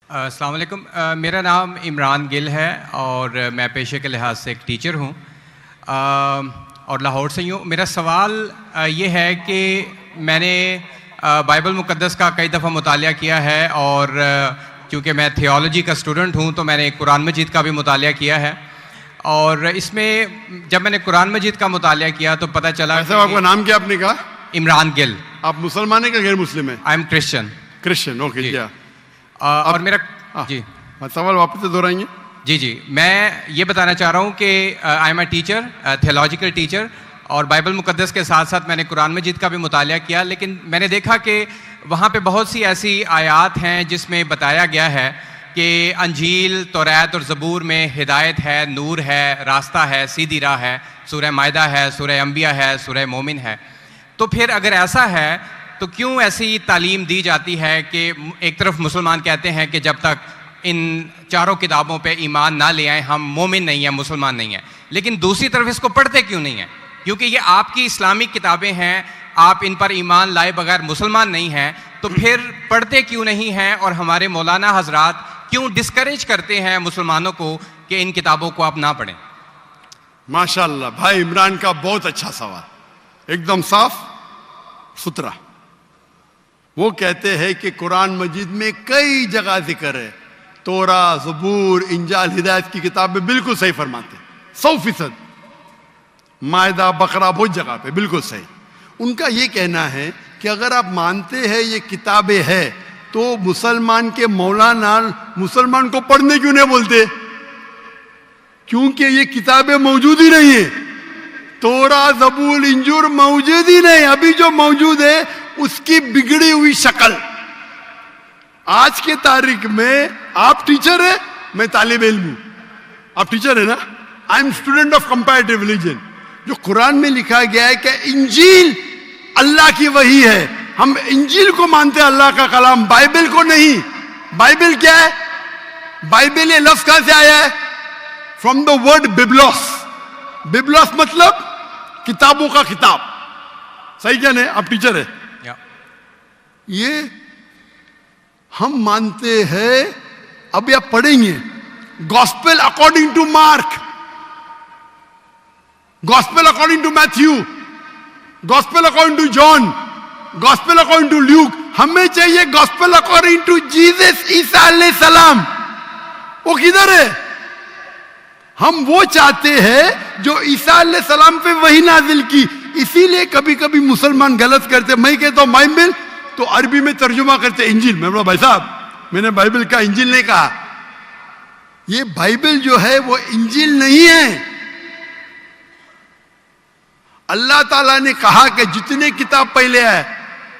अस्सलाम वालेकुम। मेरा नाम इमरान गिल है और मैं पेशे के लिहाज से एक टीचर हूँ और लाहौर से ही हूँ। मेरा सवाल ये है कि मैंने बाइबल मुक़द्दस का कई दफ़ा मुतालिया किया है और क्योंकि मैं थियोलॉजी का स्टूडेंट हूँ तो मैंने कुरान मजीद का भी मुतालिया किया है और इसमें जब मैंने कुरान मजीद का मुतालिया किया तो पता चला। आपका नाम क्या आपने कहा? इमरान गिल। आप मुसलमान हैं कि गैर मुस्लिम हैं? I am Christian. Christian, okay. क्या और मेरा जी सवाल वापस से दोहराएंगे? जी मैं ये बताना चाह रहा हूँ कि I am a teacher, theological teacher, और बाइबल मुक़द्दस के साथ साथ मैंने कुरान मजीद का भी मुतालिया किया, लेकिन मैंने देखा कि वहाँ पे बहुत सी ऐसी आयात हैं जिसमें बताया गया है कि अंजील, तौरात और ज़बूर में हिदायत है, नूर है, रास्ता है, सीधी राह है, सूरह मायदा है, सूरह अंबिया है, सूरह मोमिन है। तो फिर अगर ऐसा है तो क्यों ऐसी तालीम दी जाती है कि एक तरफ मुसलमान कहते हैं कि जब तक इन चारों किताबों पे ईमान ना ले आए हम मोमिन नहीं हैं, मुसलमान नहीं हैं, लेकिन दूसरी तरफ इसको पढ़ते क्यों नहीं हैं? क्योंकि ये आपकी इस्लामिक किताबें हैं, आप इन पर ईमान लाए बगैर मुसलमान नहीं हैं, तो फिर पढ़ते क्यों नहीं हैं? और हमारे मौलाना हजरात क्यों डिस्करेज करते हैं मुसलमानों को कि इन किताबों को आप ना पढ़ें? माशाअल्लाह, भाई इमरान का बहुत अच्छा सवाल, एकदम साफ सुथरा। वो कहते हैं कि कुरान मजीद में कई जगह जिक्र है, तोरा, ज़बूर, इंजाल, हिदायत की किताब में बिल्कुल सही फरमाते, 100%। मायदा, बकरा, बहुत जगह पे बिल्कुल सही। उनका ये कहना है कि अगर आप मानते हैं ये किताबें हैं तो मुसलमान के मौलाना मुसलमान को पढ़ने क्यों नहीं बोलते? क्योंकि ये किताबें मौजूद ही नहीं है। तोरा, ज़बूर, इंजूर मौजूद ही नहीं। अभी जो मौजूद है उसकी बिगड़ी हुई शक्ल। आज के तारीख में आप टीचर है, मैं तालिब इल्म हूं। आप टीचर है ना? I am student of comparative religion. जो कुरान में लिखा गया है कि इंजील अल्लाह की वही है, हम इंजील को मानते हैं, अल्लाह का कलाम, बाइबल को नहीं। बाइबल क्या है? बाइबल ये लफ्ज कहां से आया है? From the word biblos. Biblos मतलब किताबों का किताब। सही क्या नहीं? आप टीचर है। ये हम मानते हैं। अभी आप पढ़ेंगे gospel according to Mark, gospel according to Matthew, gospel according to John, gospel according to Luke. हमें चाहिए गॉस्पेल अकॉर्डिंग टू जीसस ईसा अलैहि सलाम। वो किधर है? हम वो चाहते हैं जो ईसा अलैहि सलाम पे वही नाजिल की। इसीलिए कभी कभी मुसलमान गलत करते। मैं कहता हूं बाइबल, तो अरबी में तर्जुमा करते इंजील। मैं बोला भाई साहब, मैंने बाइबल का इंजील नहीं कहा। ये बाइबल जो है वो इंजील नहीं है। अल्लाह ताला ने कहा कि जितने किताब पहले है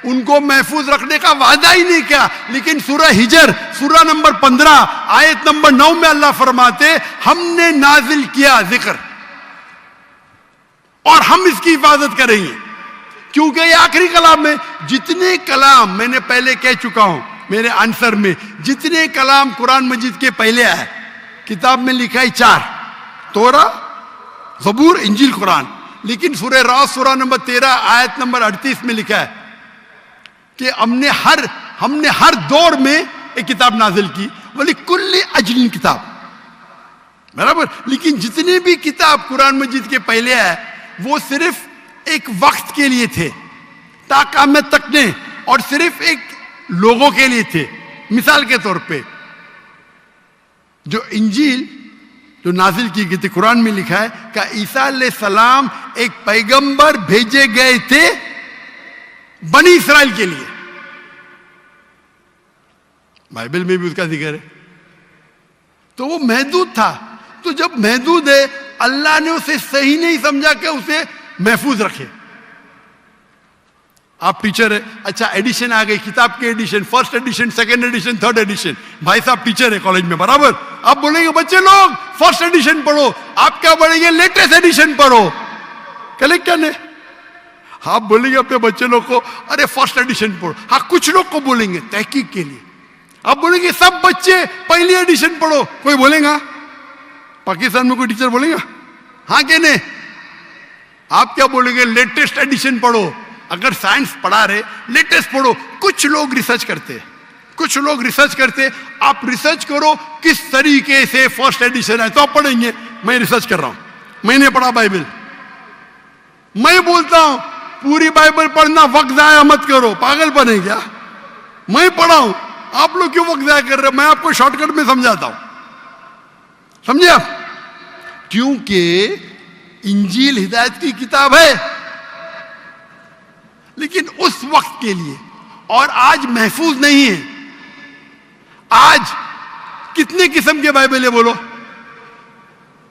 उनको महफूज रखने का वादा ही नहीं किया, लेकिन सूरह हिजर, सूरह नंबर 15 आयत नंबर 9 में अल्लाह फरमाते हमने नाजिल किया जिक्र और हम इसकी हिफाजत करेंगे, क्योंकि ये आखिरी कलाम है। जितने कलाम, मैंने पहले कह चुका हूं मेरे आंसर में, जितने कलाम कुरान मजीद के पहले आए, किताब में लिखा है 4, तोरा, ज़बूर, इंजील, कुरान। लेकिन सूरह रास सूरह नंबर 13 आयत नंबर 38 में लिखा है कि हमने हर दौर में एक किताब नाजिल की, बोली कुल्ली अजलिन किताब, बराबर। लेकिन जितने भी किताब कुरान मजीद के पहले आए वो सिर्फ एक वक्त के लिए थे, ताक़यामत तक ने, और सिर्फ एक लोगों के लिए थे। मिसाल के तौर पे जो इंजील जो नाजिल की गई थी, कुरान में लिखा है कि ईसा अलैहि सलाम एक पैगंबर भेजे गए थे बनी इस्राइल के लिए। बाइबल में भी उसका जिक्र है। तो वो महदूद था। तो जब महदूद है, अल्लाह ने उसे सही नहीं समझा कि उसे महफूज रखे। आप टीचर है, अच्छा एडिशन आ गई, किताब के edition, first edition, second edition, third edition. भाई साहब टीचर है कॉलेज में, बराबर। आप बोलेंगे बच्चे लोग फर्स्ट एडिशन पढ़ो, आप क्या बोलेंगे लेटेस्ट एडिशन पढ़ो। कलेक्ट क्या ने? आप बोलेंगे अपने बच्चे लोग को अरे फर्स्ट एडिशन पढ़ो। हाँ, कुछ लोग को बोलेंगे तहकीक के लिए। आप बोलेंगे सब बच्चे पहली एडिशन पढ़ो, कोई बोलेगा? पाकिस्तान में कोई टीचर बोलेगा? हाँ के नहीं? आप क्या बोलेंगे? लेटेस्ट एडिशन पढ़ो। अगर साइंस पढ़ा रहे लेटेस्ट पढ़ो। कुछ लोग रिसर्च करते हैं, कुछ लोग रिसर्च करते, आप रिसर्च करो किस तरीके से फर्स्ट एडिशन है तो आप पढ़ेंगे। मैं रिसर्च कर रहा हूं, मैंने पढ़ा बाइबल। मैं बोलता हूं पूरी बाइबल पढ़ना वक्त जाया मत करो, पागलपन है क्या? मैं पढ़ा हूं, आप लोग क्यों वक्त जाया कर रहे हो? मैं आपको शॉर्टकट में समझाता हूं, समझे आप? क्योंकि इंजील हिदायत की किताब है, लेकिन उस वक्त के लिए, और आज महफूज नहीं है। आज कितने किस्म के बाइबल है? बोलो,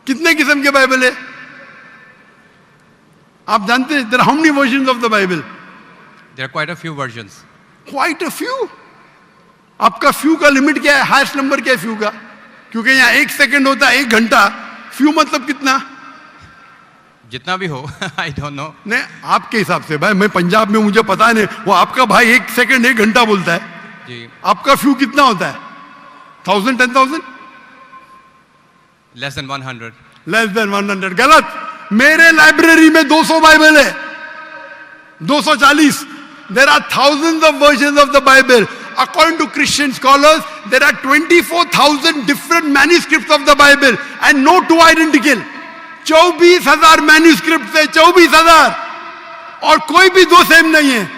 कितने किस्म के बाइबल है? आप जानते हैं? There are how many versions of the Bible? There are quite a few versions. Quite a few. आपका फ्यू का लिमिट क्या है? हाईएस्ट नंबर क्या है फ्यू का? क्योंकि यहां 1 सेकंड होता है 1 घंटा। फ्यू मतलब कितना? जितना भी हो। I don't know. नहीं, आपके हिसाब से भाई, मैं पंजाब में, मुझे पता नहीं। वो आपका भाई 1 सेकंड 1 घंटा बोलता है जी। आपका फ्यू कितना होता है? 1000, 10,000? Less than 100। Less than 100। गलत। मेरे लाइब्रेरी में 200 बाइबल है, 240। There are thousands of versions of the Bible. According to Christian scholars, there are 24,000 different manuscripts of the Bible and no two identical. 24,000 manuscript है, 24,000, और कोई भी दो सेम नहीं है।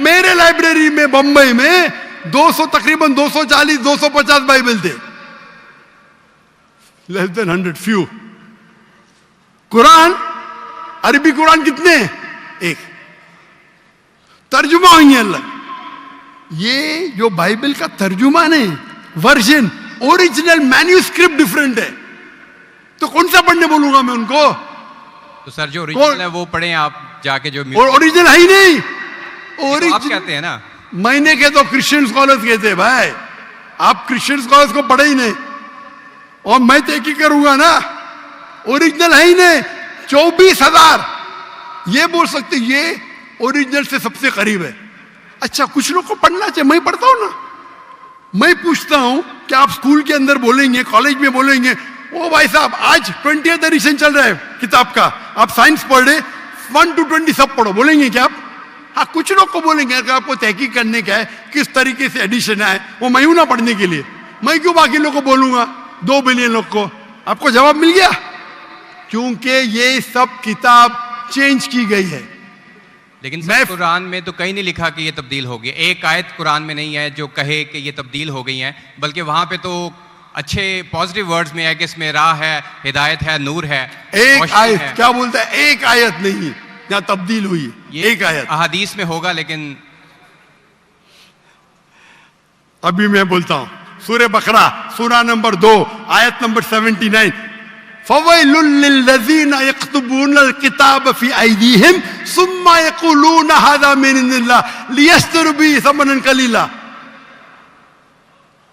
मेरे लाइब्रेरी में बंबई में 200, तकरीबन 240, 250 बाइबल थे। Less than 100, few. कुरान, अरबी कुरान कितने? 1। तर्जुमा हुई है अलग। ये जो बाइबल का तर्जुमान है, वर्जन, ओरिजिनल मैन्यूस्क्रिप्ट डिफरेंट है। तो कौन सा पढ़ने बोलूंगा मैं उनको? तो सर जो ओरिजिनल है वो पढ़ें आप जाके। जो ओरिजिनल है ही नहीं। तो आप कहते हैं ना, मैंने कहे तो क्रिश्चियन स्कॉलर्स कहते हैं। भाई आप क्रिश्चियन स्कॉलर्स को पढ़े ही नहीं, और मैं तो एक ही करूंगा ना। ओरिजिनल है ही नहीं। 24,000 ये बोल सकते ये ओरिजिनल से सबसे करीब है। अच्छा, कुछ लोग को पढ़ना चाहिए, मैं पढ़ता हूं ना। मैं पूछता हूं कि आप स्कूल के अंदर बोलेंगे, कॉलेज में बोलेंगे, ओ भाई साहब आज 20th एडिशन चल रहा है किताब का, आप साइंस पढ़ रहे, 1 to 20 सब पढ़ो, बोलेंगे क्या आप? हाँ, कुछ लोग को बोलेंगे। अगर आपको तहकीक करने का है किस तरीके से एडिशन है, वो मैं हूं ना पढ़ने के लिए, मैं क्यों बाकी लोग को बोलूंगा? 2 बिलियन लोग को। आपको जवाब मिल गया? क्योंकि ये सब किताब चेंज की गई है। लेकिन सर कुरान में तो कहीं नहीं लिखा कि ये तब्दील हो गई। एक आयत कुरान में नहीं है जो कहे कि ये तब्दील हो गई है, बल्कि वहां पे तो अच्छे पॉजिटिव वर्ड्स में है कि इसमें राह है, हिदायत है, नूर है। एक आयत क्या बोलता है? एक आयत नहीं जहां तब्दील हुई, एक आयत अहादीस में होगा। लेकिन अभी मैं बोलता हूं, सूरह बकरा, सूरा नंबर 2, आयत नंबर 79। फवैलुल लिल्लज़ीना यक्तुबूनल किताब फी अयदीहिम सुम्मा यक़ूलूना हाज़ा मिन इंदिल्लाह लियश्तरू बिही समनन कलीला।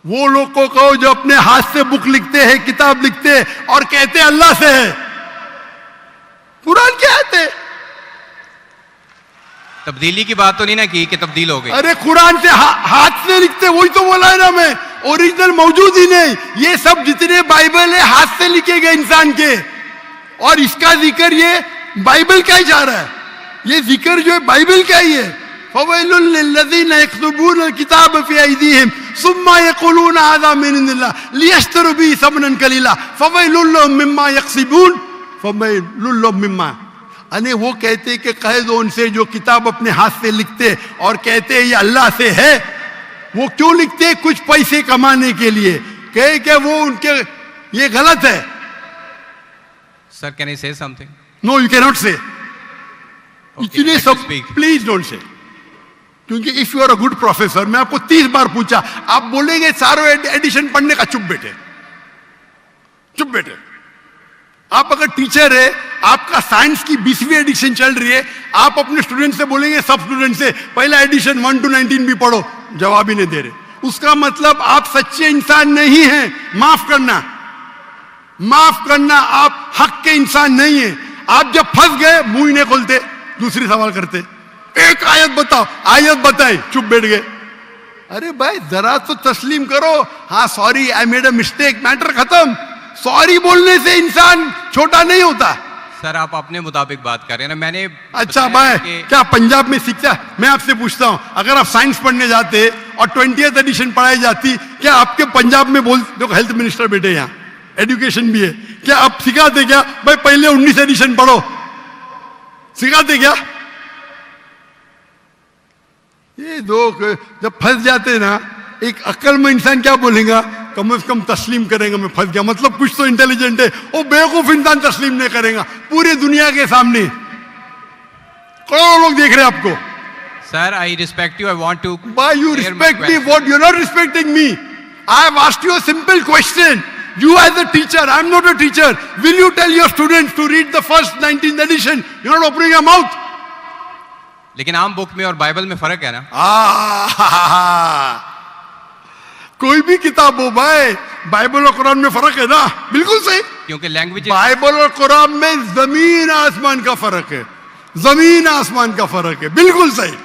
वो लोग को कहो जो अपने हाथ से बुक लिखते हैं, किताब लिखते हैं, और कहते हैं अल्लाह से है। कुरान क्या है? तब्दीली की बात तो नहीं ना की कि तब्दील हो गई। अरे कुरान से हाथ से लिखते, वही तो बोला है ना मैं। ओरिजिनल मौजूद ही नहीं। ये सब जितने बाइबल है हाथ से लिखे गए इंसान के, और इसका जिक्र ये बाइबल का ही जा रहा है। ये जिक्र जो है बाइबल का ही है। फवैलुल लिल्लज़ीना यक्तुबूनल किताब फी अयदीहिम सुम्मा यक़ूलूना हाज़ा मिन इंदिल्लाह लियश्तरू बिही समनन कलीला फवैलुल लहुम मिम्मा यक्सिबून फवैलुल लहुम मिम्मा। अने वो कहते कि कह दो उनसे जो किताब अपने हाथ से लिखते और कहते ये अल्लाह से है। वो क्यों लिखते? कुछ पैसे कमाने के लिए। कहे कि वो उनके ये गलत है। Sir can I say something? No, you can not say. इतने सब speak. Please don't say. क्योंकि if you are a good professor, मैं आपको 30 बार पूछा, आप बोलेंगे चारों एडिशन पढ़ने का, चुप बेटे, चुप बेटे। आप अगर टीचर है, आपका साइंस की 20वीं एडिशन चल रही है, आप अपने स्टूडेंट से बोलेंगे, सब स्टूडेंट से पहला एडिशन 1 to 19 भी पढ़ो, जवाब ही नहीं दे रहे। उसका मतलब आप सच्चे इंसान नहीं हैं। माफ करना, माफ करना, आप हक के इंसान नहीं है। आप जब फंस गए मुंह ही नहीं खोलते, दूसरी सवाल करते। एक आयत बताओ, आयत बताए, चुप बैठ गए। अरे भाई जरा तो तस्लीम करो, हाँ sorry I made a mistake, matter खत्म। सॉरी बोलने से इंसान छोटा नहीं होता। सर आप अपने मुताबिक बात कर रहे हैं ना, मैंने अच्छा भाई क्या पंजाब में शिक्षा? मैं आपसे पूछता हूं, अगर आप साइंस पढ़ने जाते और 20th एडिशन पढ़ाई जाती, क्या आपके पंजाब में बोल देखो, हेल्थ मिनिस्टर बैठे यहाँ, एजुकेशन भी है, क्या आप सिखाते क्या भाई पहले 19 एडिशन पढ़ो? सिखाते क्या? ये लोग जब फंस जाते ना, एक अक्लमंद इंसान क्या बोलेगा, कम से कम तस्लीम करेगा मैं फंस गया, मतलब कुछ तो इंटेलिजेंट है। वो बेवकूफ इंसान तस्लीम नहीं करेगा पूरी दुनिया के सामने, करोड़ों लोग देख रहे हैं आपको। Sir, I respect you. I want to. Why you clear my respect me? question. What? You're not respecting me. I have asked you a simple question. You as a teacher, I'm not a teacher. Will you tell your students to read the first 19th edition? You're not opening your mouth. लेकिन आम book में और Bible में फर्क है ना? कोई भी किताब हो भाई, बाइबल और कुरान में फर्क है ना? बिल्कुल सही, क्योंकि लैंग्वेज बाइबल और कुरान में जमीन आसमान का फर्क है, जमीन आसमान का फर्क है। बिल्कुल सही,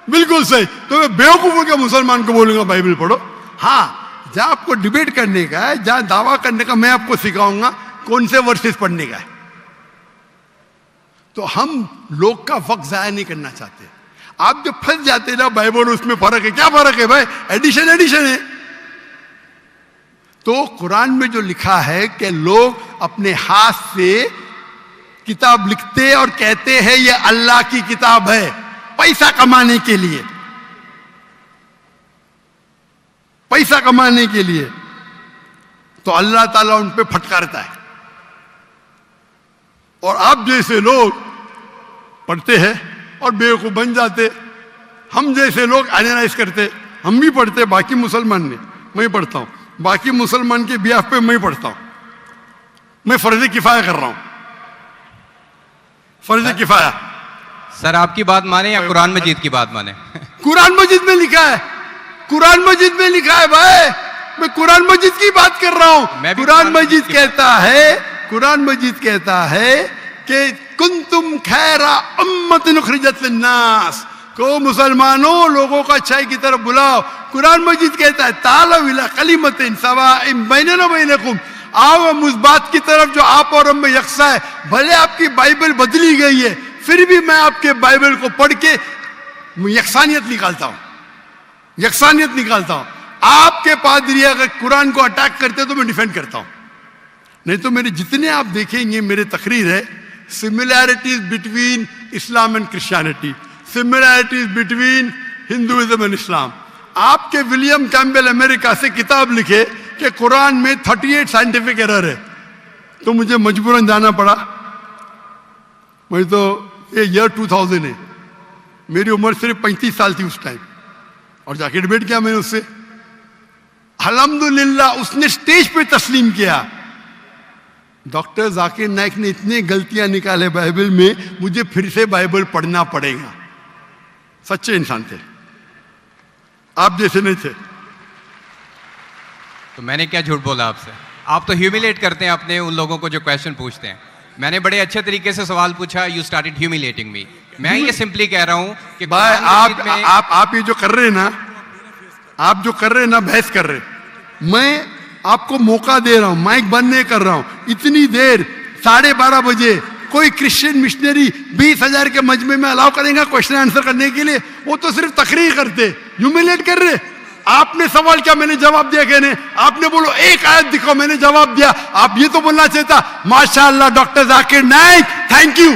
बिल्कुल सही। तो मैं बेवकूफों के मुसलमान को बोलूंगा बाइबल पढ़ो। हाँ, जहां आपको डिबेट करने का है, जहां दावा करने का, मैं आपको सिखाऊंगा कौन से वर्सेस पढ़ने का है। तो हम लोग का वक्त जाया नहीं करना चाहते। आप जब फंस जाते ना बाइबल, उसमें फर्क है, क्या फर्क है भाई? एडिशन एडिशन है। तो कुरान में जो लिखा है कि लोग अपने हाथ से किताब लिखते और कहते हैं ये अल्लाह की किताब है, पैसा कमाने के लिए, पैसा कमाने के लिए, तो अल्लाह ताला उन पे फटकारता है। और आप जैसे लोग पढ़ते हैं और बेवकूफ बन जाते, हम जैसे लोग एनालाइज करते, हम भी पढ़ते, बाकी मुसलमान ने, मैं पढ़ता हूं, बाकी मुसलमान के बिहाफ पे मैं पढ़ता हूं, मैं फर्ज किफाया कर रहा हूं, फर्ज किफाया। सर आपकी बात माने या कुरान मजीद की बात माने? कुरान मजीद में लिखा है, कुरान मजीद में लिखा है भाई, मैं कुरान मजीद की बात कर रहा हूं। कुरान मजीद कहता है, कुरान मजीद कहता है कि कुंतुम खैरा उम्मतिन उखरिजत लिन्नास, को मुसलमानों लोगों को अच्छाई की तरफ बुलाओ। कुरान मजीद कहता है तालौ इला कलिमतिन सवाइन बैनना व बैनकुम, आओ हम उस बात की तरफ जो आप और हम में यकसा है। भले आपकी बाइबल बदली गई है, फिर भी मैं आपके बाइबल को पढ़ के यकसानियत निकालता हूं, यकसानियत निकालता हूं। आपके पादरी अगर कुरान को अटैक करते तो मैं डिफेंड करता हूं, नहीं तो मेरे जितने आप देखेंगे मेरे तकरीर है, similarities between Islam and Christianity, similarities between Hinduism and Islam. आपके विलियम कैम्पबेल अमेरिका से किताब लिखे कि कुरान में 38 साइंटिफिक एरर है, तो मुझे मजबूरन जाना पड़ा। मैं तो ये ईयर 2000 है, मेरी उम्र सिर्फ 35 साल थी उस टाइम, और जाके डिबेट किया मैंने उससे। अल्हम्दुलिल्लाह उसने स्टेज पे तस्लीम किया। डॉक्टर जाकिर नाइक ने इतने गलतियां निकाले बाइबल में, मुझे फिर से बाइबल पढ़ना पड़ेगा। सच्चे इंसान थे, आप जैसे नहीं थे। तो मैंने क्या झूठ बोला आपसे? आप तो ह्यूमिलेट करते हैं अपने उन लोगों को जो क्वेश्चन पूछते हैं। मैंने बड़े अच्छे तरीके से सवाल पूछा, यू स्टार्टेड ह्यूमिलेटिंग मी। मैं ये सिंपली कह रहा हूं कि भाई आप ये जो कर रहे हैं ना, आप जो कर रहे हैं ना, बहस कर रहे, मैं आपको मौका दे रहा हूं, माइक बंद नहीं कर रहा हूं। इतनी देर 12:30 बजे कोई क्रिश्चियन मिशनरी 20,000 के मजमे में अलाउ करेगा क्वेश्चन आंसर करने के लिए? वो तो सिर्फ तकरीर करते, ह्यूमिलेट कर रहे। आपने सवाल किया, मैंने जवाब दिया। कहने आपने बोलो एक आयत दिखाओ, मैंने जवाब दिया। आप ये तो बोलना चाहिए था माशाअल्लाह doctor Zakir Naik thank you.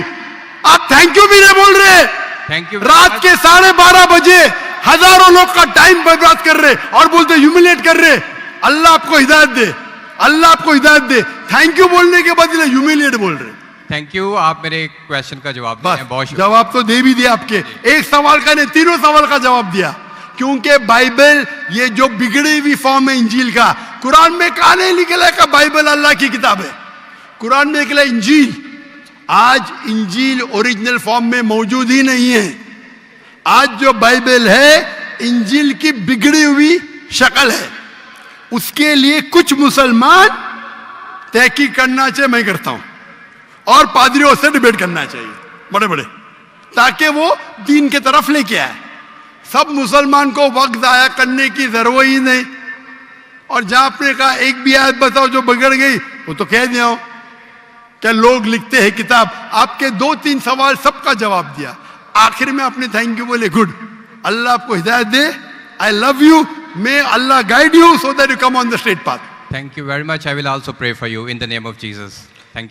आप थैंक यू भी नहीं बोल रहे। Thank you. रात के 12:30 बजे हजारों लोग का टाइम बर्बाद कर रहे और बोलते ह्यूमिलेट कर रहे। अल्लाह आपको हिदायत दे, अल्लाह आपको हिदायत दे। थैंक यू बोलने के बदले ह्यूमिलेट बोल रहे। थैंक यू, आप मेरे क्वेश्चन का जवाब दिया। बहुत शुक्रिया। जवाब तो दे भी दिया आपके, एक सवाल का नहीं, तीनों सवाल का जवाब दिया। क्योंकि बाइबल ये जो बिगड़ी हुई फॉर्म है इंजील का, कुरान में कहा नहीं निकला का बाइबल अल्लाह की किताब है। कुरान में निकला इंजील। आज इंजील ओरिजिनल फॉर्म में मौजूद ही नहीं है। आज जो बाइबल है इंजील की बिगड़ी हुई शक्ल है। उसके लिए कुछ मुसलमान तहकीक करना चाहिए, मैं करता हूं, और पादरियों से डिबेट करना चाहिए बड़े बड़े, ताकि वो दीन के तरफ लेके आए। सब मुसलमान को वक्त जाया करने की जरूरत ही नहीं। और जहां आपने कहा एक भी आयत बताओ जो बिगड़ गई, वो तो कह दिया क्या लोग लिखते हैं किताब। आपके 2-3 सवाल सबका जवाब दिया। आखिर में आपने थैंक यू बोले, गुड, अल्लाह आपको हिदायत दे। I love you. May Allah guide you so that you come on the straight path. Thank you very much. I will also pray for you in the name of Jesus.